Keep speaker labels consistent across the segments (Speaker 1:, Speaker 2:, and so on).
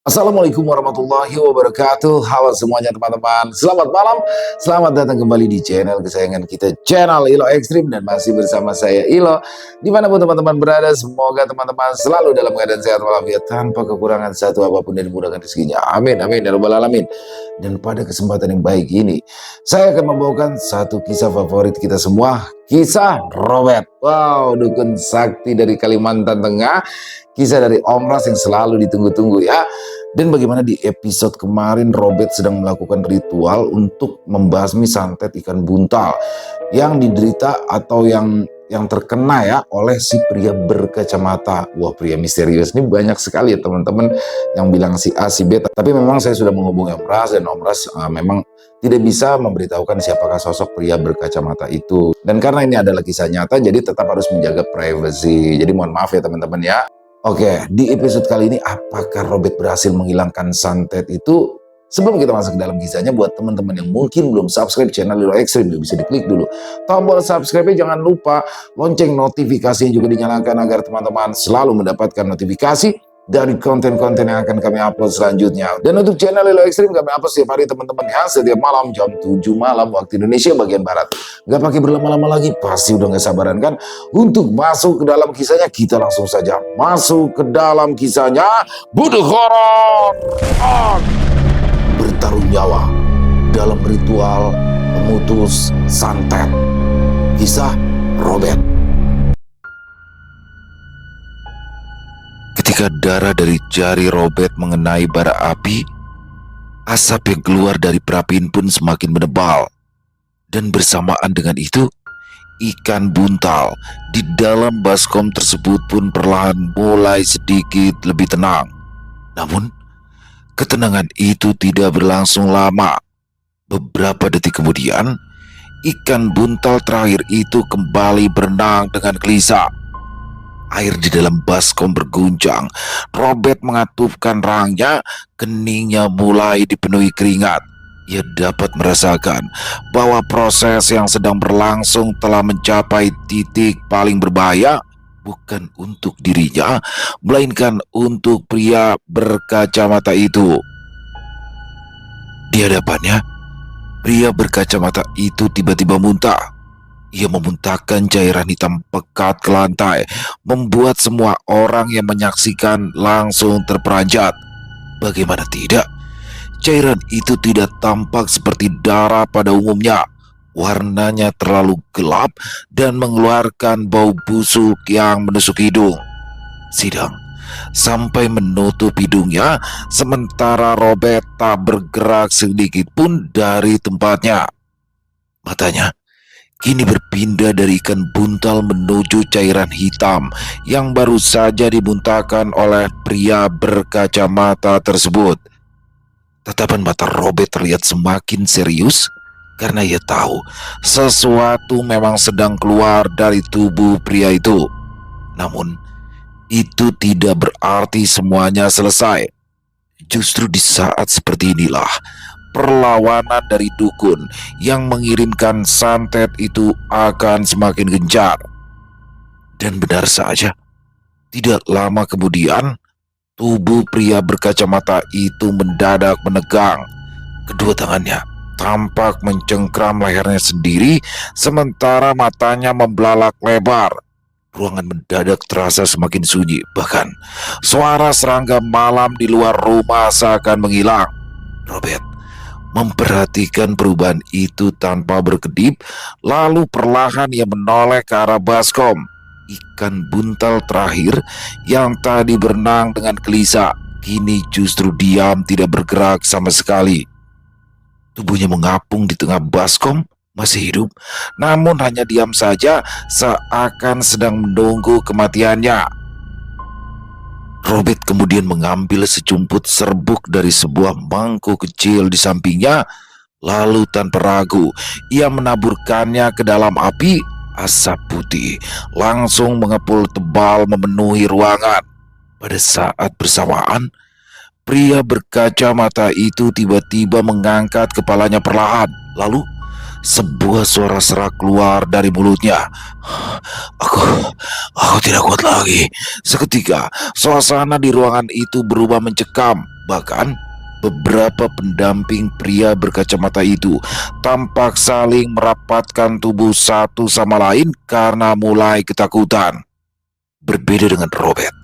Speaker 1: Assalamualaikum warahmatullahi wabarakatuh. Halo semuanya teman-teman. Selamat malam. Selamat datang kembali di channel kesayangan kita, channel Ilo Ekstrim, dan masih bersama saya Ilo. Dimanapun teman-teman berada, semoga teman-teman selalu dalam keadaan sehat walafiat tanpa kekurangan satu apapun dan dimudahkan rezekinya. Amin amin ya rabbal alamin. Dan pada kesempatan yang baik ini, saya akan membawakan satu kisah favorit kita semua, kisah Robert. Wow, dukun sakti dari Kalimantan Tengah. Kisah dari Om Ras yang selalu ditunggu-tunggu ya. Dan bagaimana di episode kemarin Robert sedang melakukan ritual untuk membasmi santet ikan buntal yang diderita atau yang terkena ya oleh si pria berkacamata. Wah, pria misterius ini banyak sekali ya teman-teman yang bilang si A si B, tapi memang saya sudah menghubungi Om Ras dan Om Ras memang tidak bisa memberitahukan siapakah sosok pria berkacamata itu. Dan karena ini adalah kisah nyata, jadi tetap harus menjaga privasi. Jadi mohon maaf ya teman-teman ya. Oke, di episode kali ini apakah Robert berhasil menghilangkan santet itu? Sebelum kita masuk ke dalam kisahnya, buat teman-teman yang mungkin belum subscribe channel Ilo Ekstrim, bisa diklik dulu tombol subscribe-nya, jangan lupa lonceng notifikasinya juga dinyalakan agar teman-teman selalu mendapatkan notifikasi dari konten-konten yang akan kami upload selanjutnya. Dan untuk channel Ilo Ekstrim kami upload setiap hari teman-teman ya, setiap malam jam 7 malam waktu Indonesia bagian Barat. Gak pakai berlama-lama lagi, pasti udah gak sabaran kan untuk masuk ke dalam kisahnya. Kita langsung saja masuk ke dalam kisahnya. Bunuh horor bertaruh nyawa dalam ritual memutus santet. Kisah Robert. Ketika darah dari jari Robert mengenai bara api, asap yang keluar dari perapin pun semakin menebal. Dan bersamaan dengan itu, ikan buntal di dalam baskom tersebut pun perlahan mulai sedikit lebih tenang. Namun, ketenangan itu tidak berlangsung lama. Beberapa detik kemudian, ikan buntal terakhir itu kembali berenang dengan gelisah. Air di dalam baskom berguncang. Robert mengatupkan rahangnya, keningnya mulai dipenuhi keringat. Ia dapat merasakan bahwa proses yang sedang berlangsung telah mencapai titik paling berbahaya, bukan untuk dirinya, melainkan untuk pria berkacamata itu. Di hadapannya, pria berkacamata itu tiba-tiba muntah. Ia memuntahkan cairan hitam pekat ke lantai, membuat semua orang yang menyaksikan langsung terperanjat. Bagaimana tidak? Cairan itu tidak tampak seperti darah pada umumnya. Warnanya terlalu gelap dan mengeluarkan bau busuk yang menusuk hidung. Sidang sampai menutup hidungnya, sementara Robert tak bergerak sedikit pun dari tempatnya. Matanya kini berpindah dari ikan buntal menuju cairan hitam yang baru saja dimuntahkan oleh pria berkacamata tersebut. Tatapan mata Robert terlihat semakin serius karena ia tahu sesuatu memang sedang keluar dari tubuh pria itu. Namun, itu tidak berarti semuanya selesai. Justru di saat seperti inilah perlawanan dari dukun yang mengirimkan santet itu akan semakin gencar. Dan benar saja, tidak lama kemudian tubuh pria berkacamata itu mendadak menegang. Kedua tangannya tampak mencengkram lehernya sendiri, sementara matanya membelalak lebar. Ruangan mendadak terasa semakin sunyi. Bahkan suara serangga malam di luar rumah seakan menghilang. Robert memperhatikan perubahan itu tanpa berkedip, lalu perlahan ia menoleh ke arah baskom. Ikan buntal terakhir yang tadi berenang dengan gelisah, kini justru diam, tidak bergerak sama sekali. Tubuhnya mengapung di tengah baskom, masih hidup, namun hanya diam saja, seakan sedang menunggu kematiannya. Robert kemudian mengambil secumput serbuk dari sebuah mangkuk kecil di sampingnya, lalu tanpa ragu ia menaburkannya ke dalam api. Asap putih langsung mengepul tebal memenuhi ruangan. Pada saat bersamaan, pria berkacamata itu tiba-tiba mengangkat kepalanya perlahan, lalu sebuah suara serak keluar dari mulutnya. Aku tidak kuat lagi. Seketika, suasana di ruangan itu berubah mencekam. Bahkan beberapa pendamping pria berkacamata itu tampak saling merapatkan tubuh satu sama lain karena mulai ketakutan. Berbeda dengan Robert,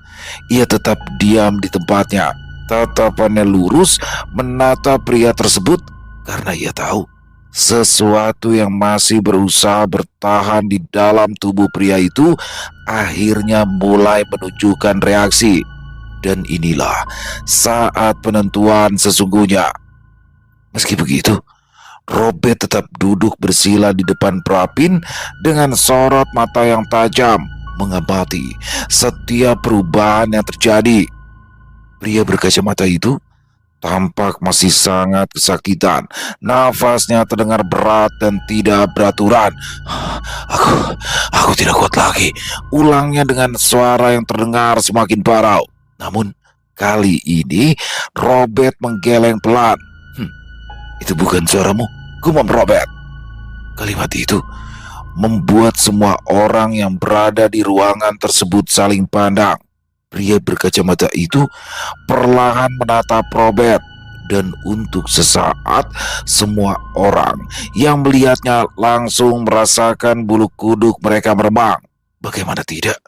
Speaker 1: ia tetap diam di tempatnya. Tatapannya lurus menatap pria tersebut karena ia tahu sesuatu yang masih berusaha bertahan di dalam tubuh pria itu akhirnya mulai menunjukkan reaksi. Dan inilah saat penentuan sesungguhnya. Meski begitu, Robert tetap duduk bersila di depan Prapin dengan sorot mata yang tajam mengamati setiap perubahan yang terjadi. Pria berkacamata itu tampak masih sangat kesakitan. Nafasnya terdengar berat dan tidak beraturan. Aku tidak kuat lagi. Ulangnya dengan suara yang terdengar semakin parau. Namun kali ini Robert menggeleng pelan. Itu bukan suaramu, gumam Robert. Kalimat itu membuat semua orang yang berada di ruangan tersebut saling pandang. Pria berkacamata itu perlahan menatap Robert, dan untuk sesaat semua orang yang melihatnya langsung merasakan bulu kuduk mereka meremang. Bagaimana tidak?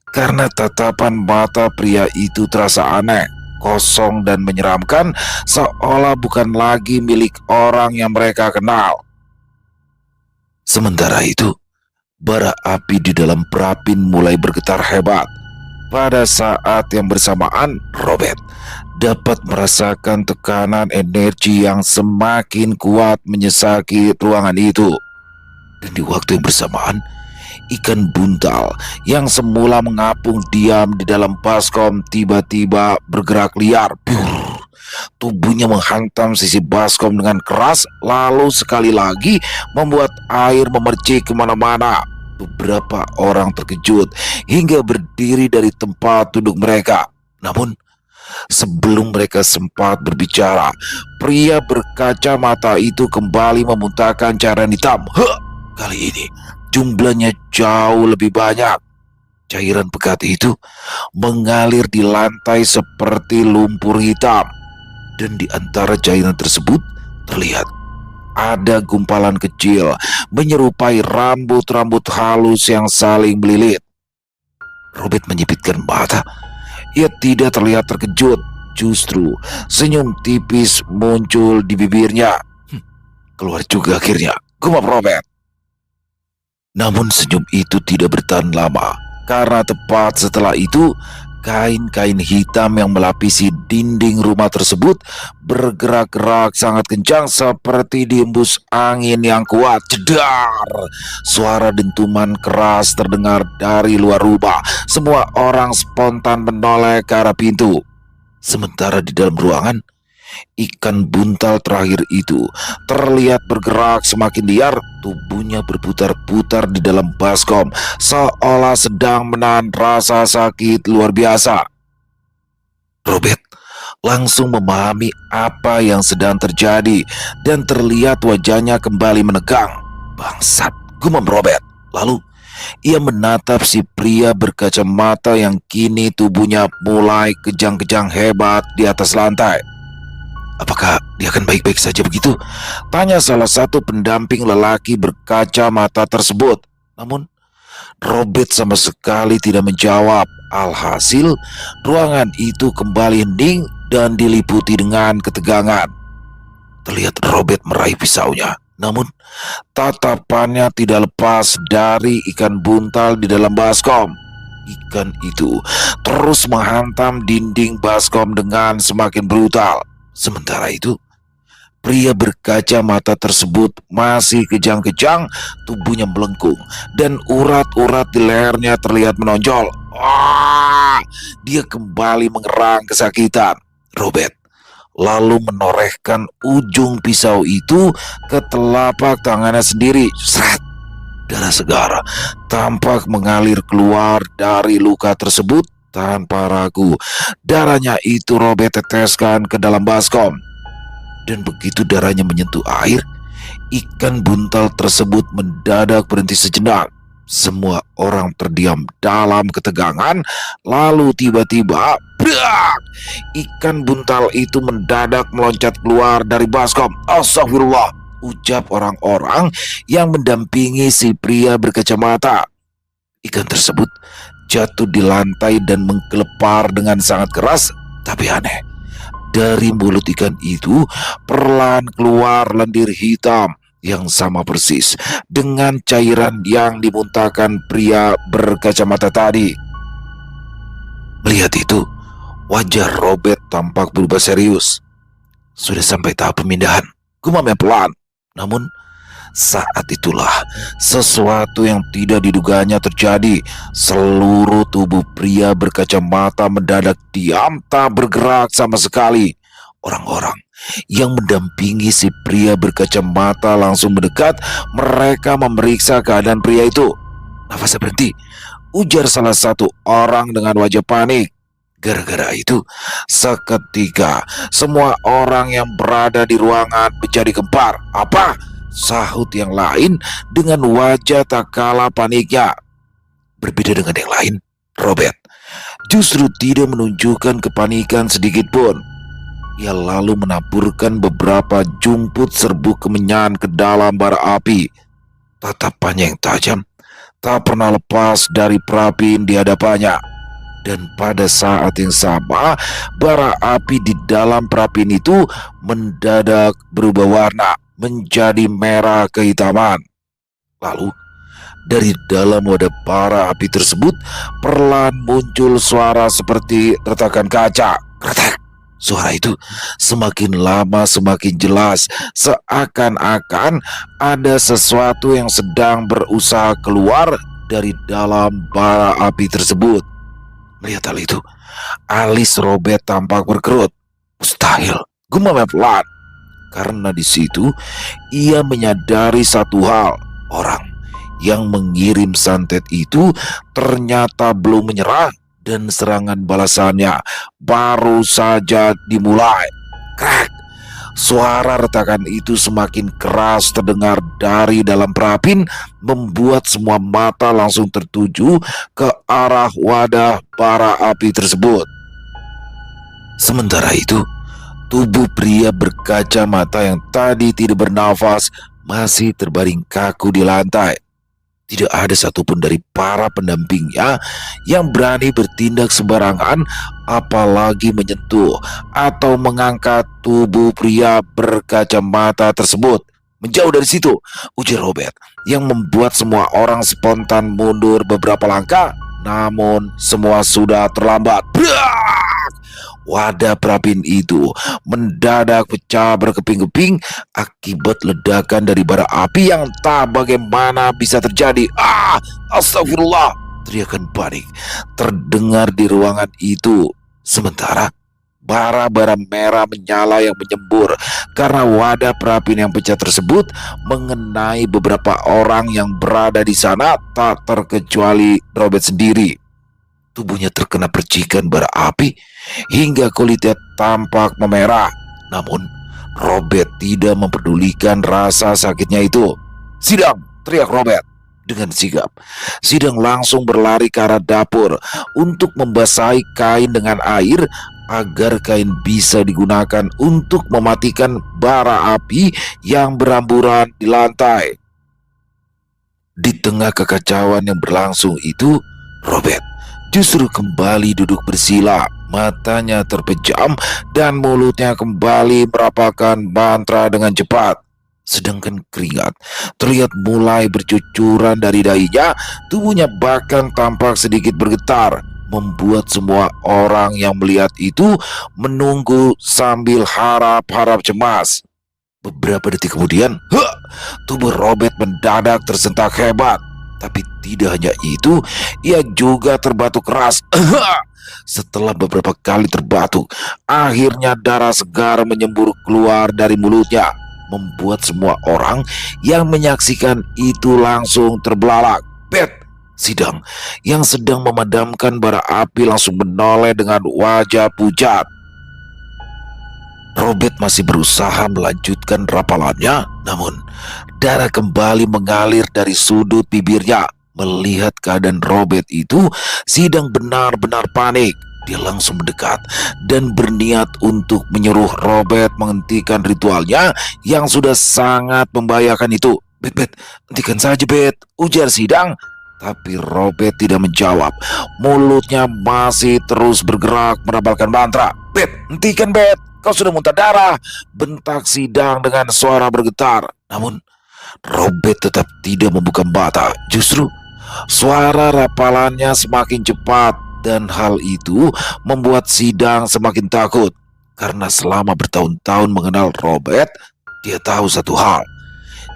Speaker 1: Karena tatapan mata pria itu terasa aneh, kosong dan menyeramkan, seolah bukan lagi milik orang yang mereka kenal. Sementara itu, bara api di dalam Prapin mulai bergetar hebat. Pada saat yang bersamaan, Robert dapat merasakan tekanan energi yang semakin kuat menyesaki ruangan itu. Dan di waktu yang bersamaan, ikan buntal yang semula mengapung diam di dalam baskom tiba-tiba bergerak liar. Tubuhnya menghantam sisi baskom dengan keras, lalu sekali lagi membuat air memercik kemana-mana. Beberapa orang terkejut hingga berdiri dari tempat duduk mereka. Namun sebelum mereka sempat berbicara, pria berkacamata itu kembali memuntahkan cairan hitam. Kali ini jumlahnya jauh lebih banyak. Cairan pekat itu mengalir di lantai seperti lumpur hitam. Dan di antara cairan tersebut terlihat ada gumpalan kecil menyerupai rambut-rambut halus yang saling melilit. Robert menyipitkan mata. Ia tidak terlihat terkejut. Justru senyum tipis muncul di bibirnya. Keluar juga akhirnya, gumam Robert. Namun senyum itu tidak bertahan lama, karena tepat setelah itu kain-kain hitam yang melapisi dinding rumah tersebut bergerak-gerak sangat kencang seperti dihembus angin yang kuat. Jedar! Suara dentuman keras terdengar dari luar rumah. Semua orang spontan menoleh ke arah pintu. Sementara di dalam ruangan, ikan buntal terakhir itu terlihat bergerak semakin liar. Tubuhnya berputar-putar di dalam baskom seolah sedang menahan rasa sakit luar biasa. Robert langsung memahami apa yang sedang terjadi dan terlihat wajahnya kembali menegang. Bangsat, gumam Robert. Lalu ia menatap si pria berkacamata yang kini tubuhnya mulai kejang-kejang hebat di atas lantai. Apakah dia akan baik-baik saja begitu? Tanya salah satu pendamping lelaki berkacamata tersebut. Namun Robert sama sekali tidak menjawab. Alhasil ruangan itu kembali hening dan diliputi dengan ketegangan. Terlihat Robert meraih pisaunya. Namun tatapannya tidak lepas dari ikan buntal di dalam baskom. Ikan itu terus menghantam dinding baskom dengan semakin brutal. Sementara itu, pria berkacamata tersebut masih kejang-kejang, tubuhnya melengkung, dan urat-urat di lehernya terlihat menonjol. Dia kembali mengerang kesakitan. Robert lalu menorehkan ujung pisau itu ke telapak tangannya sendiri. Seret! Darah segar tampak mengalir keluar dari luka tersebut. Tanpa ragu, darahnya itu Robert teteskan ke dalam baskom. Dan begitu darahnya menyentuh air, ikan buntal tersebut mendadak berhenti sejenak. Semua orang terdiam dalam ketegangan, lalu tiba-tiba, brak! Ikan buntal itu mendadak meloncat keluar dari baskom. Astagfirullah, ucap orang-orang yang mendampingi si pria berkacamata. Ikan tersebut jatuh di lantai dan menggelepar dengan sangat keras, tapi aneh. Dari mulut ikan itu perlahan keluar lendir hitam yang sama persis dengan cairan yang dimuntahkan pria berkacamata tadi. Melihat itu, wajah Robert tampak berubah serius. Sudah sampai tahap pemindahan, gumamnya pelan. Namun, saat itulah sesuatu yang tidak diduganya terjadi. Seluruh tubuh pria berkacamata mendadak diam, tak bergerak sama sekali. Orang-orang yang mendampingi si pria berkacamata langsung mendekat. Mereka memeriksa keadaan pria itu. Nafasnya berhenti, ujar salah satu orang dengan wajah panik. Gara-gara itu, seketika semua orang yang berada di ruangan menjadi gempar. Apa? Sahut yang lain dengan wajah tak kalah paniknya. Berbeda dengan yang lain, Robert justru tidak menunjukkan kepanikan sedikit pun. Ia lalu menaburkan beberapa jumput serbuk kemenyan ke dalam bara api. Tatapannya yang tajam tak pernah lepas dari perapin di hadapannya. Dan pada saat yang sama, bara api di dalam perapin itu mendadak berubah warna menjadi merah kehitaman. Lalu, dari dalam wadah bara api tersebut perlahan muncul suara seperti retakan kaca. Kretek! Suara itu semakin lama semakin jelas, seakan-akan ada sesuatu yang sedang berusaha keluar dari dalam bara api tersebut. Melihat hal itu, alis Robert tampak berkerut. Mustahil, gumamnya pelan. Karena di situ ia menyadari satu hal, orang yang mengirim santet itu ternyata belum menyerah dan serangan balasannya baru saja dimulai. Krak! Suara retakan itu semakin keras terdengar dari dalam perapin, membuat semua mata langsung tertuju ke arah wadah bara api tersebut. Sementara itu, tubuh pria berkacamata yang tadi tidak bernafas masih terbaring kaku di lantai. Tidak ada satupun dari para pendampingnya yang berani bertindak sembarangan, apalagi menyentuh atau mengangkat tubuh pria berkacamata tersebut. Menjauh dari situ, ujar Robert, yang membuat semua orang spontan mundur beberapa langkah. Namun semua sudah terlambat. Brak! Wadah perapin itu mendadak pecah berkeping-keping akibat ledakan dari bara api yang tak bagaimana bisa terjadi. Astagfirullah! Teriakan panik terdengar di ruangan itu. Sementara bara-bara merah menyala yang menyembur karena wadah perapin yang pecah tersebut mengenai beberapa orang yang berada di sana, tak terkecuali Robert sendiri. Tubuhnya terkena percikan bara api hingga kulitnya tampak memerah. Namun, Robert tidak mempedulikan rasa sakitnya itu. "Sidang!" teriak Robert dengan sigap. Sidang langsung berlari ke arah dapur untuk membasahi kain dengan air agar kain bisa digunakan untuk mematikan bara api yang beramburan di lantai. Di tengah kekacauan yang berlangsung itu, Robert justru kembali duduk bersila, matanya terpejam dan mulutnya kembali merapalkan mantra dengan cepat. Sedangkan keringat terlihat mulai bercucuran dari dahinya, tubuhnya bahkan tampak sedikit bergetar, membuat semua orang yang melihat itu menunggu sambil harap-harap cemas. Beberapa detik kemudian, tubuh Robert mendadak tersentak hebat. Tapi tidak hanya itu, ia juga terbatuk keras. Setelah beberapa kali terbatuk, akhirnya darah segar menyembur keluar dari mulutnya, membuat semua orang yang menyaksikan itu langsung terbelalak. Sidang yang sedang memadamkan bara api langsung menoleh dengan wajah pucat. Robert masih berusaha melanjutkan rapalannya, namun darah kembali mengalir dari sudut bibirnya, Melihat keadaan Robert itu, Sidang benar-benar panik. Dia langsung mendekat dan berniat untuk menyuruh Robert menghentikan ritualnya yang sudah sangat membahayakan itu. Bet, hentikan saja, Bet, ujar Sidang. Tapi Robert tidak menjawab. Mulutnya masih terus bergerak merabalkan mantra. Bet, hentikan, Bet, kau sudah muntah darah, bentak Sidang dengan suara bergetar. Namun Robert tetap tidak membuka mata. Justru suara rapalannya semakin cepat dan hal itu membuat Sidang semakin takut. Karena selama bertahun-tahun mengenal Robert, dia tahu satu hal.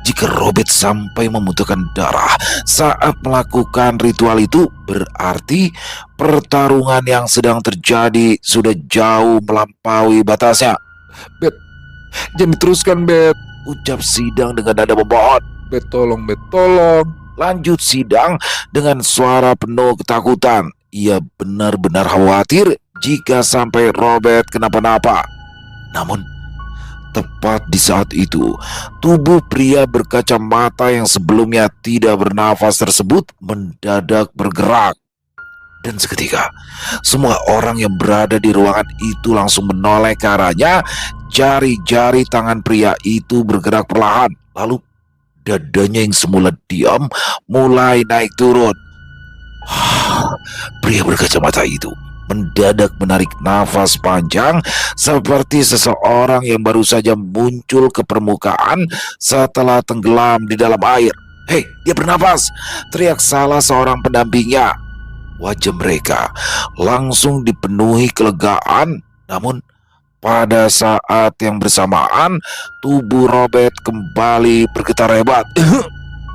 Speaker 1: Jika Robert sampai memuntahkan darah saat melakukan ritual itu, berarti pertarungan yang sedang terjadi sudah jauh melampaui batasnya. Bet, jangan diteruskan, Bet, ucap Sidang dengan nada memohon. Bet, tolong, Bet, tolong. Lanjut Sidang dengan suara penuh ketakutan. Ia benar-benar khawatir jika sampai Robert kenapa-napa. Namun, tepat di saat itu, tubuh pria berkacamata yang sebelumnya tidak bernafas tersebut mendadak bergerak. Dan seketika, semua orang yang berada di ruangan itu langsung menoleh ke arahnya. Jari-jari tangan pria itu bergerak perlahan. Lalu dadanya yang semula diam mulai naik turun. Pria berkacamata itu mendadak menarik nafas panjang seperti seseorang yang baru saja muncul ke permukaan setelah tenggelam di dalam air. "Hei, dia bernafas!" teriak salah seorang pendampingnya. Wajah mereka langsung dipenuhi kelegaan. Namun pada saat yang bersamaan, tubuh Robert kembali bergetar hebat.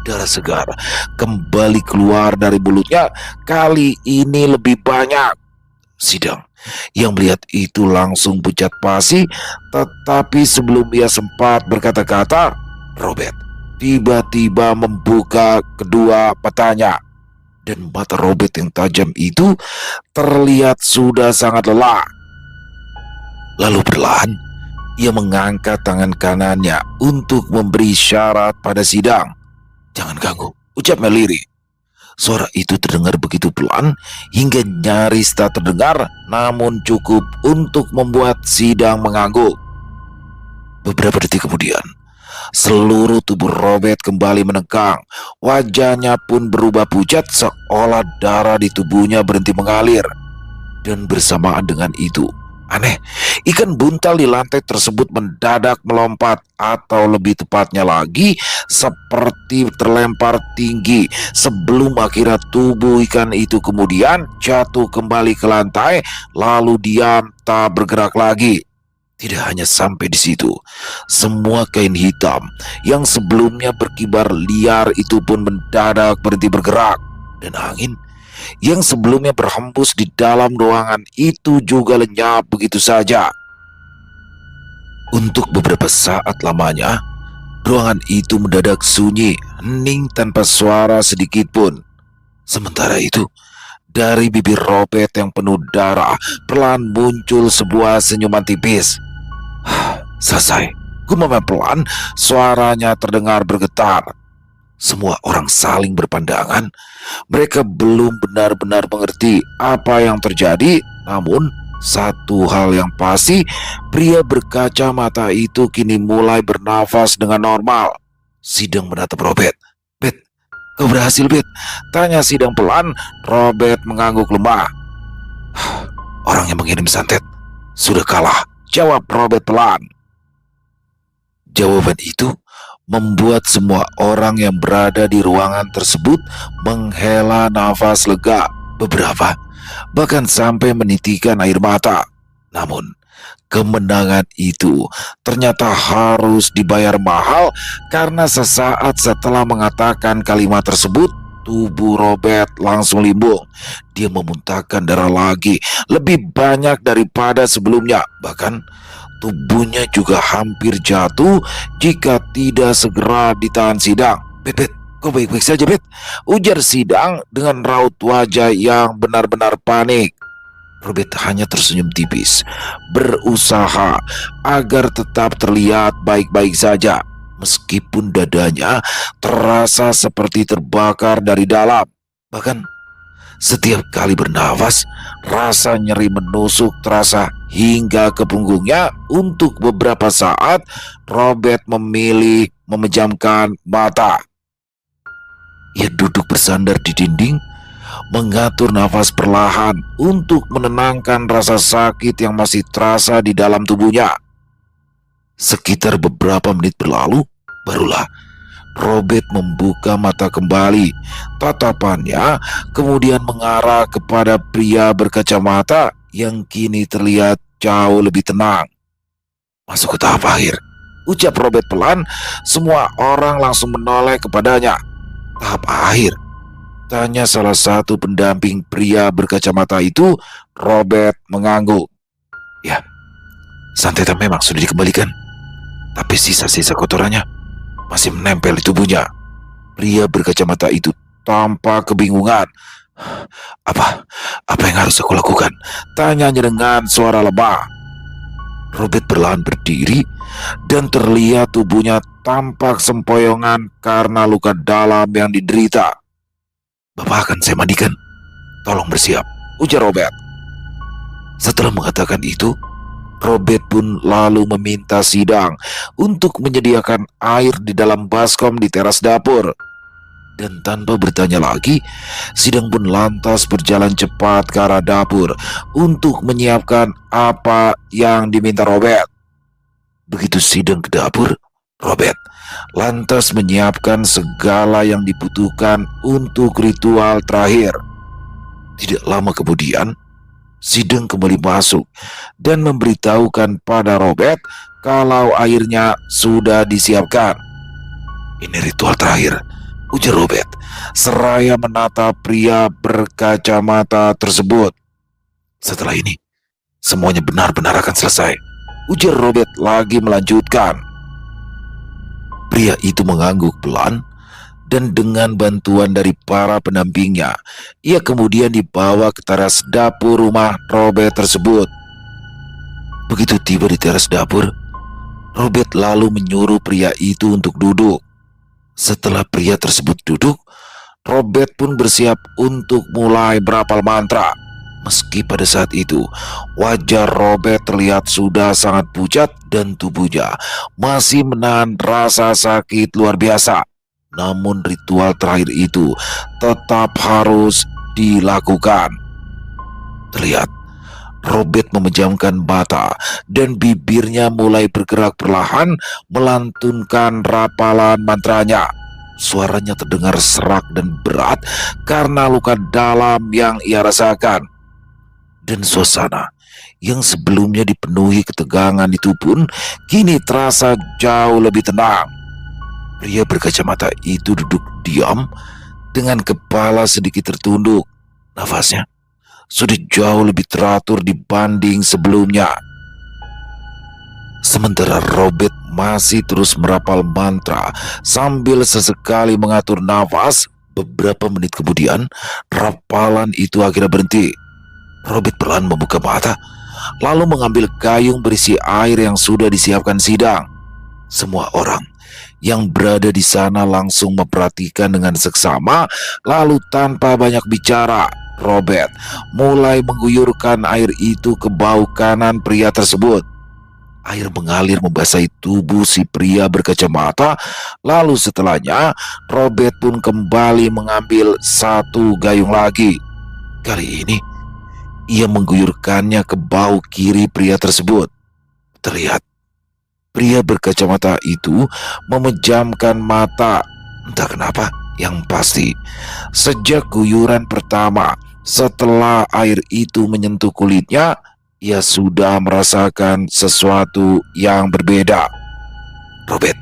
Speaker 1: Darah segar kembali keluar dari mulutnya, kali ini lebih banyak. Sidang yang melihat itu langsung pucat pasi, tetapi sebelum ia sempat berkata-kata, Robert tiba-tiba membuka kedua matanya. Dan mata Robert yang tajam itu terlihat sudah sangat lelah. Lalu perlahan ia mengangkat tangan kanannya untuk memberi syarat pada Sidang. "Jangan ganggu," ucapnya lirih. Suara itu terdengar begitu pelan hingga nyaris tak terdengar, namun cukup untuk membuat Sidang mengangguk. Beberapa detik kemudian, seluruh tubuh Robert kembali menengkang. Wajahnya pun berubah pucat seolah darah di tubuhnya berhenti mengalir. Dan bersamaan dengan itu, aneh, ikan buntal di lantai tersebut mendadak melompat, atau lebih tepatnya lagi seperti terlempar tinggi, sebelum akhirnya tubuh ikan itu kemudian jatuh kembali ke lantai lalu diam tak bergerak lagi. Tidak hanya sampai di situ, semua kain hitam yang sebelumnya berkibar liar itu pun mendadak berhenti bergerak, dan angin yang sebelumnya berhembus di dalam ruangan itu juga lenyap begitu saja. Untuk beberapa saat lamanya, ruangan itu mendadak sunyi, hening tanpa suara sedikit pun. Sementara itu, dari bibir Robert yang penuh darah, perlahan muncul sebuah senyuman tipis. "Selesai," gumamnya pelan, suaranya terdengar bergetar. Semua orang saling berpandangan. Mereka belum benar-benar mengerti apa yang terjadi. Namun satu hal yang pasti, pria berkacamata itu kini mulai bernafas dengan normal. Sidang menatap Robert. "Bet, kau berhasil, Bet?" tanya Sidang pelan. Robert mengangguk lemah. "Orang yang mengirim santet sudah kalah," jawab Robert pelan. Jawaban itu membuat semua orang yang berada di ruangan tersebut menghela nafas lega. Beberapa bahkan sampai menitikan air mata. Namun kemenangan itu ternyata harus dibayar mahal, karena sesaat setelah mengatakan kalimat tersebut, tubuh Robert langsung limbung. Dia memuntahkan darah lagi, lebih banyak daripada sebelumnya. Bahkan tubuhnya juga hampir jatuh jika tidak segera ditahan Sidang. Bet, kau baik-baik saja, Bet?" ujar Sidang dengan raut wajah yang benar-benar panik. Robert hanya tersenyum tipis, berusaha agar tetap terlihat baik-baik saja, meskipun dadanya terasa seperti terbakar dari dalam. Bahkan setiap kali bernafas, rasa nyeri menusuk terasa hingga ke punggungnya. Untuk beberapa saat, Robert memilih memejamkan mata. Ia duduk bersandar di dinding, mengatur nafas perlahan untuk menenangkan rasa sakit yang masih terasa di dalam tubuhnya. Sekitar beberapa menit berlalu, barulah Robert membuka mata kembali. Tatapannya kemudian mengarah kepada pria berkacamata yang kini terlihat jauh lebih tenang. "Masuk ke tahap akhir," ucap Robert pelan. Semua orang langsung menoleh kepadanya. "Tahap akhir?" tanya salah satu pendamping pria berkacamata itu. Robert mengangguk. "Ya, santet memang sudah dikembalikan, tapi sisa-sisa kotorannya masih menempel di tubuhnya." Pria berkacamata itu tampak kebingungan. Apa apa yang harus aku lakukan?" tanyanya dengan suara lemah. Robert perlahan berdiri dan terlihat tubuhnya tampak sempoyongan karena luka dalam yang diderita. "Bapak akan saya mandikan. Tolong bersiap," ujar Robert. Setelah mengatakan itu, Robert pun lalu meminta Sidang untuk menyediakan air di dalam baskom di teras dapur. Dan tanpa bertanya lagi, Sidang pun lantas berjalan cepat ke arah dapur untuk menyiapkan apa yang diminta Robert. Begitu Sidang ke dapur, Robert lantas menyiapkan segala yang dibutuhkan untuk ritual terakhir. Tidak lama kemudian, Sidang kembali masuk dan memberitahukan pada Robert kalau airnya sudah disiapkan. "Ini ritual terakhir," ujar Robert seraya menatap pria berkacamata tersebut. "Setelah ini, semuanya benar-benar akan selesai," ujar Robert lagi melanjutkan. Pria itu mengangguk pelan, dan dengan bantuan dari para pendampingnya, ia kemudian dibawa ke teras dapur rumah Robert tersebut. Begitu tiba di teras dapur, Robert lalu menyuruh pria itu untuk duduk. Setelah pria tersebut duduk, Robert pun bersiap untuk mulai berapal mantra. Meski pada saat itu wajah Robert terlihat sudah sangat pucat dan tubuhnya masih menahan rasa sakit luar biasa, namun ritual terakhir itu tetap harus dilakukan. Terlihat Robert memejamkan mata dan bibirnya mulai bergerak perlahan melantunkan rapalan mantranya. Suaranya terdengar serak dan berat karena luka dalam yang ia rasakan. Dan suasana yang sebelumnya dipenuhi ketegangan itu pun kini terasa jauh lebih tenang. Pria berkacamata itu duduk diam dengan kepala sedikit tertunduk. Nafasnya sudah jauh lebih teratur dibanding sebelumnya. Sementara Robert masih terus merapal mantra sambil sesekali mengatur nafas. Beberapa menit kemudian, rapalan itu akhirnya berhenti. Robert perlahan membuka mata, lalu mengambil gayung berisi air yang sudah disiapkan Sidang. Semua orang yang berada di sana langsung memperhatikan dengan seksama, lalu tanpa banyak bicara, Robert mulai mengguyurkan air itu ke bahu kanan pria tersebut. Air mengalir membasahi tubuh si pria berkacamata. Lalu setelahnya, Robert pun kembali mengambil satu gayung lagi. Kali ini, ia mengguyurkannya ke bahu kiri pria tersebut. Terlihat pria berkacamata itu memejamkan mata. Entah kenapa, yang pasti sejak guyuran pertama setelah air itu menyentuh kulitnya, ia sudah merasakan sesuatu yang berbeda. Robert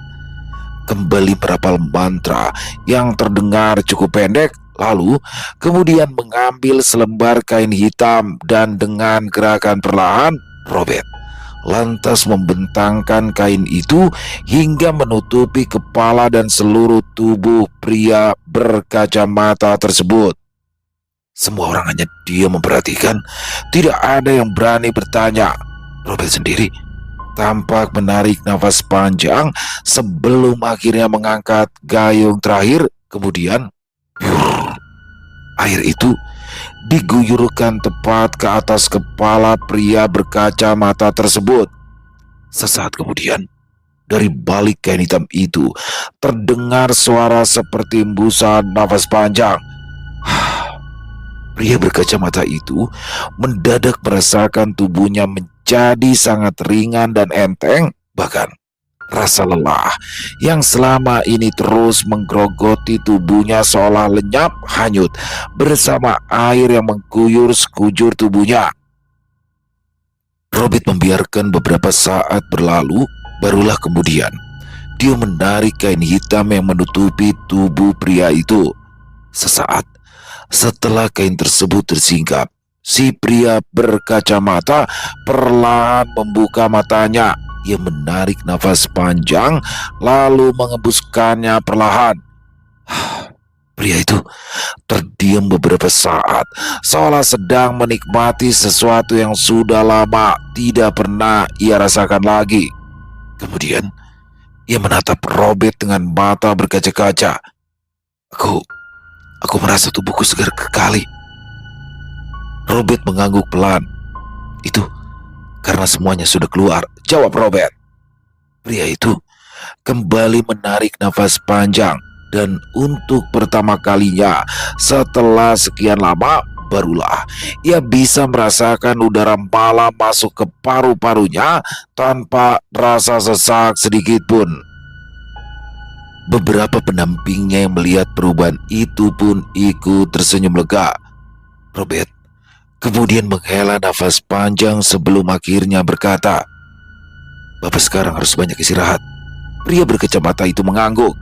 Speaker 1: kembali merapal mantra yang terdengar cukup pendek. Lalu kemudian mengambil selembar kain hitam dan dengan gerakan perlahan, Robert lantas membentangkan kain itu hingga menutupi kepala dan seluruh tubuh pria berkacamata tersebut. Semua orang hanya diam memperhatikan, tidak ada yang berani bertanya. Robert sendiri tampak menarik nafas panjang sebelum akhirnya mengangkat gayung terakhir. Kemudian Air itu diguyurkan tepat ke atas kepala pria berkacamata tersebut. Sesaat kemudian, dari balik kain hitam itu terdengar suara seperti hembusan nafas panjang. Pria berkacamata itu mendadak merasakan tubuhnya menjadi sangat ringan dan enteng. Bahkan rasa lelah yang selama ini terus menggerogoti tubuhnya seolah lenyap hanyut bersama air yang mengguyur sekujur tubuhnya. Robert membiarkan beberapa saat berlalu, barulah kemudian dia menarik kain hitam yang menutupi tubuh pria itu. Sesaat setelah kain tersebut tersingkap, si pria berkacamata perlahan membuka matanya. Ia menarik nafas panjang lalu mengembuskannya perlahan. Pria itu terdiam beberapa saat, seolah sedang menikmati sesuatu yang sudah lama tidak pernah ia rasakan lagi. Kemudian, ia menatap Robert dengan mata berkaca-kaca. Aku merasa tubuhku segar kekali. Robert mengangguk pelan. Itu karena semuanya sudah keluar, jawab Robert. Pria itu kembali menarik nafas panjang. Dan untuk pertama kalinya setelah sekian lama, barulah ia bisa merasakan udara malam masuk ke paru-parunya tanpa rasa sesak sedikit pun. Beberapa pendampingnya yang melihat perubahan itu pun ikut tersenyum lega. Robert kemudian menghela nafas panjang sebelum akhirnya berkata, "Bapak sekarang harus banyak istirahat." Pria berkacamata itu mengangguk.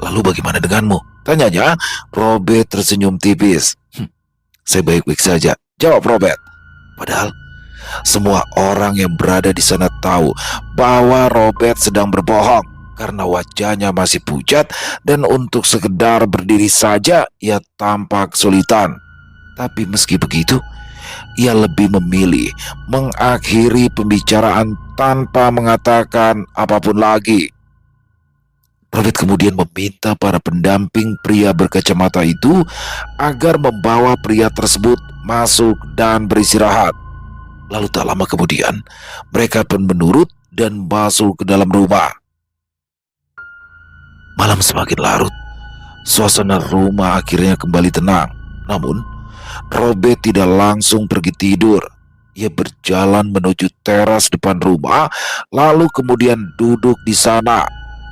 Speaker 1: Lalu bagaimana denganmu?" tanyanya. Robert tersenyum tipis. Saya baik-baik saja," jawab Robert. Padahal semua orang yang berada di sana tahu bahwa Robert sedang berbohong karena wajahnya masih pucat dan untuk sekedar berdiri saja ia tampak kesulitan. Tapi meski begitu, ia lebih memilih mengakhiri pembicaraan tanpa mengatakan apapun lagi. Robert kemudian meminta para pendamping pria berkacamata itu agar membawa pria tersebut masuk dan beristirahat. Lalu tak lama kemudian, mereka pun menurut dan masuk ke dalam rumah. Malam semakin larut, suasana rumah akhirnya kembali tenang. Namun, Robert tidak langsung pergi tidur. Ia berjalan menuju teras depan rumah, lalu kemudian duduk di sana.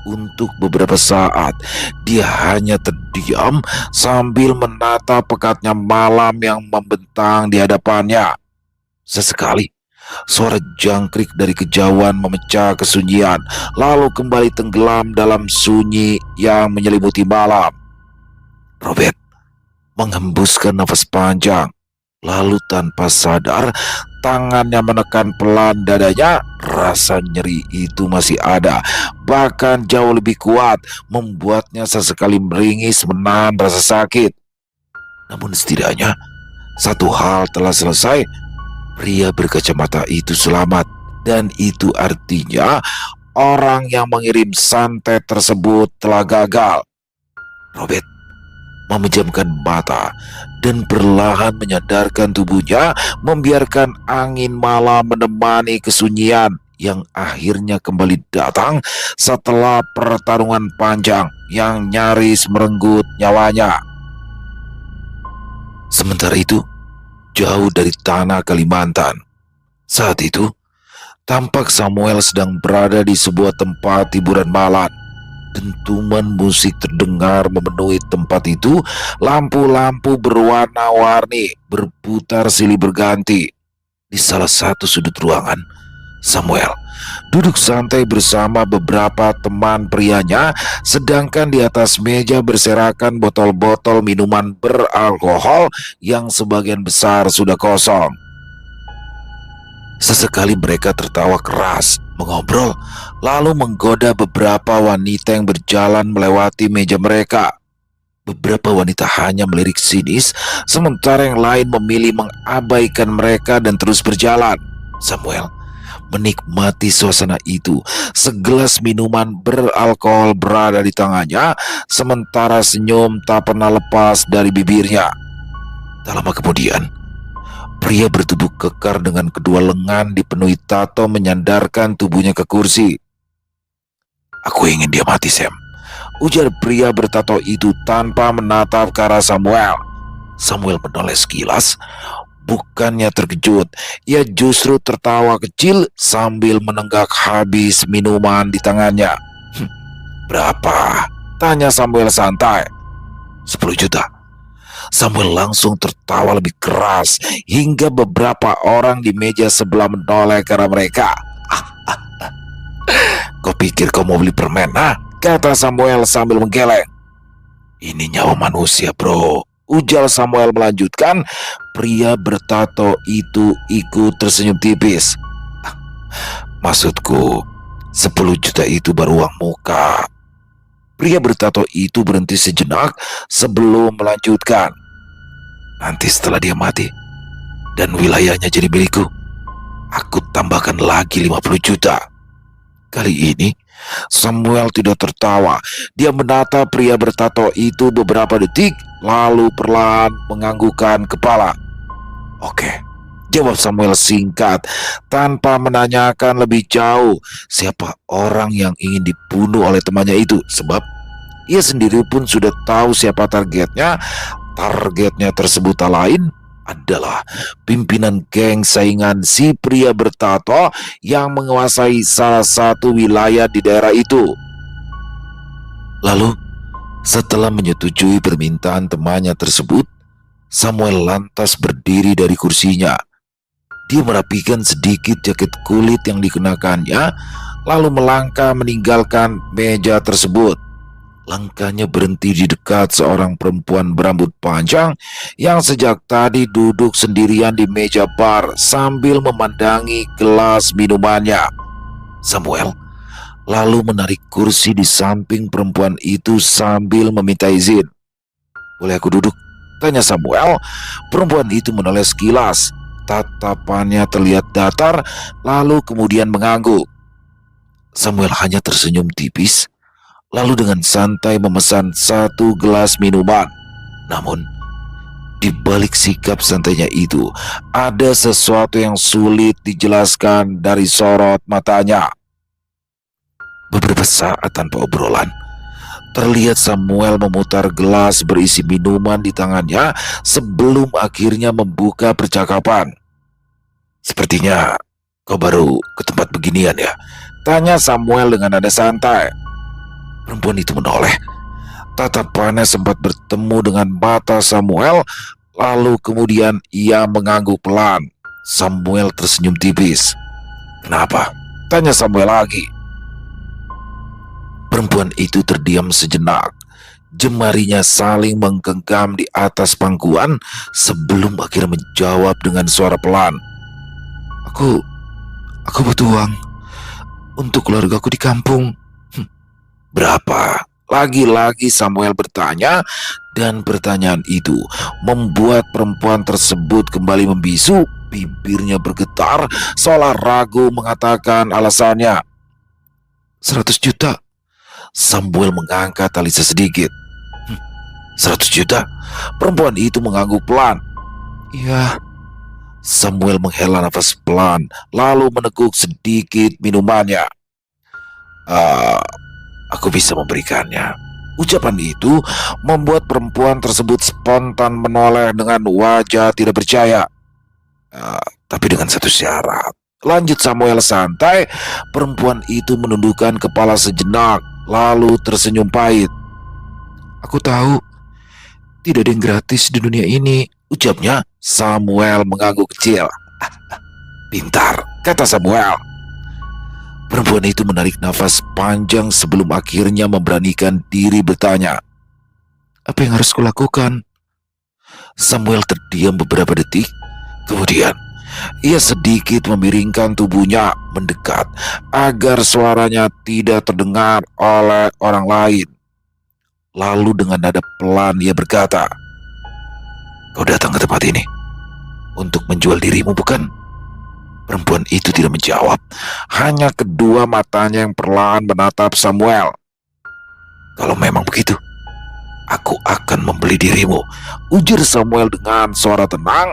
Speaker 1: Untuk beberapa saat, dia hanya terdiam sambil menatap pekatnya malam yang membentang di hadapannya. Sesekali, suara jangkrik dari kejauhan memecah kesunyian, lalu kembali tenggelam dalam sunyi yang menyelimuti malam. Robert menghembuskan nafas panjang, lalu tanpa sadar, tangannya menekan pelan dadanya. Rasa nyeri itu masih ada, bahkan jauh lebih kuat, membuatnya sesekali meringis menahan rasa sakit. Namun setidaknya, satu hal telah selesai. Pria berkacamata itu selamat, dan itu artinya orang yang mengirim santet tersebut telah gagal. Robert memejamkan mata dan perlahan menyadarkan tubuhnya, membiarkan angin malam menemani kesunyian yang akhirnya kembali datang setelah pertarungan panjang yang nyaris merenggut nyawanya. Sementara itu, jauh dari tanah Kalimantan, saat itu tampak Samuel sedang berada di sebuah tempat hiburan malam. Dentuman musik terdengar memenuhi tempat itu. Lampu-lampu berwarna-warni berputar silih berganti. Di salah satu sudut ruangan, Samuel duduk santai bersama beberapa teman prianya, sedangkan di atas meja berserakan botol-botol minuman beralkohol yang sebagian besar sudah kosong. Sesekali mereka tertawa keras, mengobrol, lalu menggoda beberapa wanita yang berjalan melewati meja mereka. Beberapa wanita hanya melirik sinis, sementara yang lain memilih mengabaikan mereka dan terus berjalan. Samuel menikmati suasana itu. Segelas minuman beralkohol berada di tangannya, sementara senyum tak pernah lepas dari bibirnya. Tak lama kemudian, pria bertubuh kekar dengan kedua lengan dipenuhi tato menyandarkan tubuhnya ke kursi. "Aku ingin dia mati, Sam," ujar pria bertato itu tanpa menatap ke arah Samuel. Samuel menoleh sekilas. Bukannya terkejut, ia justru tertawa kecil sambil menenggak habis minuman di tangannya. "Berapa?" tanya Samuel santai. 10 juta. Samuel langsung tertawa lebih keras hingga beberapa orang di meja sebelah menoleh ke arah mereka. "Kau pikir kau mau beli permen, ha?" kata Samuel sambil menggeleng. "Ini nyawa manusia, bro," ujar Samuel melanjutkan. Pria bertato itu ikut tersenyum tipis. "Maksudku, 10 juta itu baru uang muka." Pria bertato itu berhenti sejenak sebelum melanjutkan. "Nanti setelah dia mati dan wilayahnya jadi milikku, aku tambahkan lagi 50 juta. Kali ini Samuel tidak tertawa. Dia menatap pria bertato itu beberapa detik, lalu perlahan menganggukkan kepala. "Oke," jawab Samuel singkat, tanpa menanyakan lebih jauh siapa orang yang ingin dibunuh oleh temannya itu, sebab ia sendiri pun sudah tahu siapa targetnya. Targetnya tersebut tak lain adalah pimpinan geng saingan si pria bertato yang menguasai salah satu wilayah di daerah itu. Lalu, setelah menyetujui permintaan temannya tersebut, Samuel lantas berdiri dari kursinya. Dia merapikan sedikit jaket kulit yang dikenakannya, lalu melangkah meninggalkan meja tersebut. Langkahnya berhenti di dekat seorang perempuan berambut panjang yang sejak tadi duduk sendirian di meja bar sambil memandangi gelas minumannya. Samuel lalu menarik kursi di samping perempuan itu sambil meminta izin. "Boleh aku duduk?" tanya Samuel. Perempuan itu menoleh sekilas. Tatapannya terlihat datar, lalu kemudian mengangguk. Samuel hanya tersenyum tipis, lalu dengan santai memesan 1 gelas minuman. Namun, di balik sikap santainya itu, ada sesuatu yang sulit dijelaskan dari sorot matanya. Beberapa saat tanpa obrolan, terlihat Samuel memutar gelas berisi minuman di tangannya sebelum akhirnya membuka percakapan. "Sepertinya kau baru ke tempat beginian, ya?" tanya Samuel dengan nada santai. Perempuan itu menoleh. Tatapannya sempat bertemu dengan mata Samuel, lalu kemudian ia mengangguk pelan. Samuel tersenyum tipis. "Kenapa?" tanya Samuel lagi. Perempuan itu terdiam sejenak. Jemarinya saling menggenggam di atas pangkuan sebelum akhirnya menjawab dengan suara pelan. Aku butuh uang untuk keluargaku di kampung." "Berapa?" lagi-lagi Samuel bertanya, dan pertanyaan itu membuat perempuan tersebut kembali membisu. Bibirnya bergetar seolah ragu mengatakan alasannya. 100 juta. Samuel mengangkat alisnya sedikit. 100 juta? Perempuan itu mengangguk pelan. "Iya." Samuel menghela nafas pelan, lalu meneguk sedikit minumannya. Aku bisa memberikannya." Ucapan itu membuat perempuan tersebut spontan menoleh dengan wajah tidak percaya. Tapi dengan satu syarat," lanjut Samuel santai. Perempuan itu menundukkan kepala sejenak, lalu tersenyum pahit. "Aku tahu tidak ada yang gratis di dunia ini," ucapnya. Samuel mengangguk kecil. "Pintar," kata Samuel. Perempuan itu menarik nafas panjang sebelum akhirnya memberanikan diri bertanya, "Apa yang harus kulakukan?" Samuel terdiam beberapa detik. Kemudian, ia sedikit memiringkan tubuhnya mendekat agar suaranya tidak terdengar oleh orang lain. Lalu dengan nada pelan ia berkata, "Kau datang ke tempat ini untuk menjual dirimu, bukan?" Perempuan itu tidak menjawab, hanya kedua matanya yang perlahan menatap Samuel. "Kalau memang begitu, aku akan membeli dirimu," ujar Samuel dengan suara tenang.